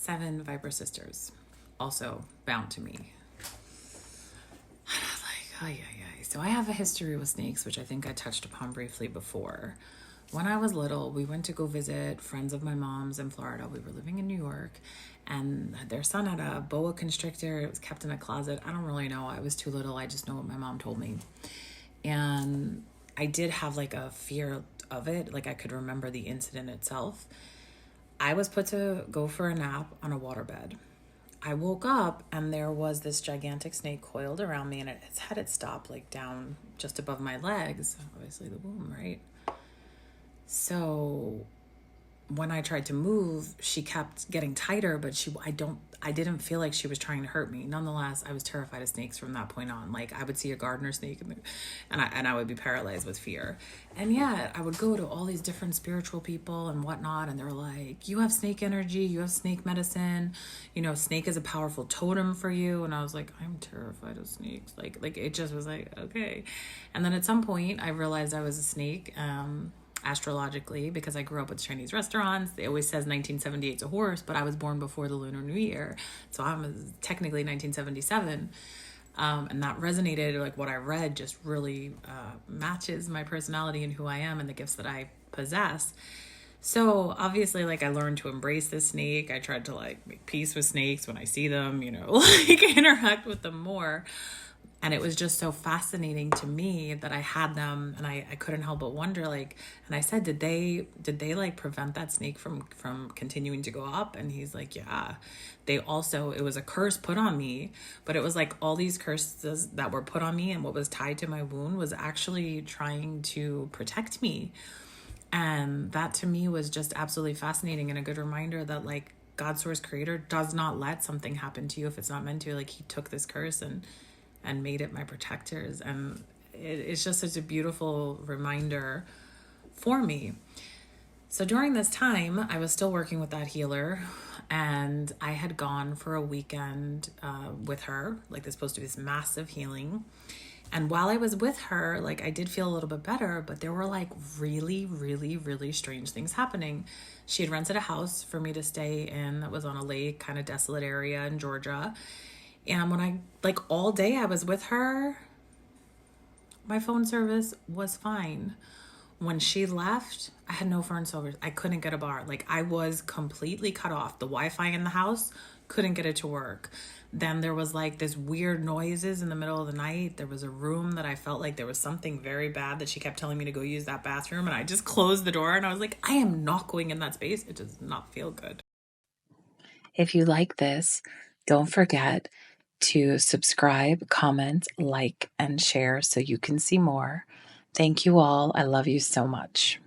7 Viper sisters, also bound to me. So I have a history with snakes, which I think I touched upon briefly before. When I was little, we went to go visit friends of my mom's in Florida. We were living in New York, and their son had a boa constrictor. It was kept in a closet. I don't really know. I was too little. I just know what my mom told me. And I did have like a fear of it. Like I could remember the incident itself. I was put to go for a nap on a waterbed. I woke up and there was this gigantic snake coiled around me, and its head had stopped like down just above my legs, obviously the womb, right? So when I tried to move, she kept getting tighter, but I didn't feel like she was trying to hurt me. Nonetheless, I was terrified of snakes from that point on. Like I would see a gardener snake and I would be paralyzed with fear. And yet I would go to all these different spiritual people and whatnot, and they're like, you have snake energy, you have snake medicine, snake is a powerful totem for you. And I was like, I'm terrified of snakes. Like it just was like, okay. And then at some point I realized I was a snake, astrologically, because I grew up with Chinese restaurants. It always says 1978's a horse, but I was born before the Lunar New Year. So I'm technically 1977. And that resonated, like what I read just really matches my personality and who I am and the gifts that I possess. So obviously, like I learned to embrace this snake. I tried to like make peace with snakes when I see them, like interact with them more. And it was just so fascinating to me that I had them, and I couldn't help but wonder, like, and I said, did they like prevent that snake from continuing to go up? And he's like, yeah, it was a curse put on me, but it was like all these curses that were put on me and what was tied to my wound was actually trying to protect me. And that to me was just absolutely fascinating and a good reminder that like God, source, creator does not let something happen to you if it's not meant to. Like he took this curse and made it my protectors. And it's just such a beautiful reminder for me. So during this time, I was still working with that healer, and I had gone for a weekend with her. Like this supposed to be this massive healing. And while I was with her, like I did feel a little bit better, but there were like really, really, really strange things happening. She had rented a house for me to stay in that was on a lake, kind of desolate area in Georgia. And when all day I was with her, my phone service was fine. When she left, I had no phone service. I couldn't get a bar. Like I was completely cut off. The Wi-Fi in the house, couldn't get it to work. Then there was like this weird noises in the middle of the night. There was a room that I felt like there was something very bad that she kept telling me to go use that bathroom. And I just closed the door and I was like, I am not going in that space. It does not feel good. If you like this, don't forget to subscribe, comment, like, and share so you can see more. Thank you all. I love you so much.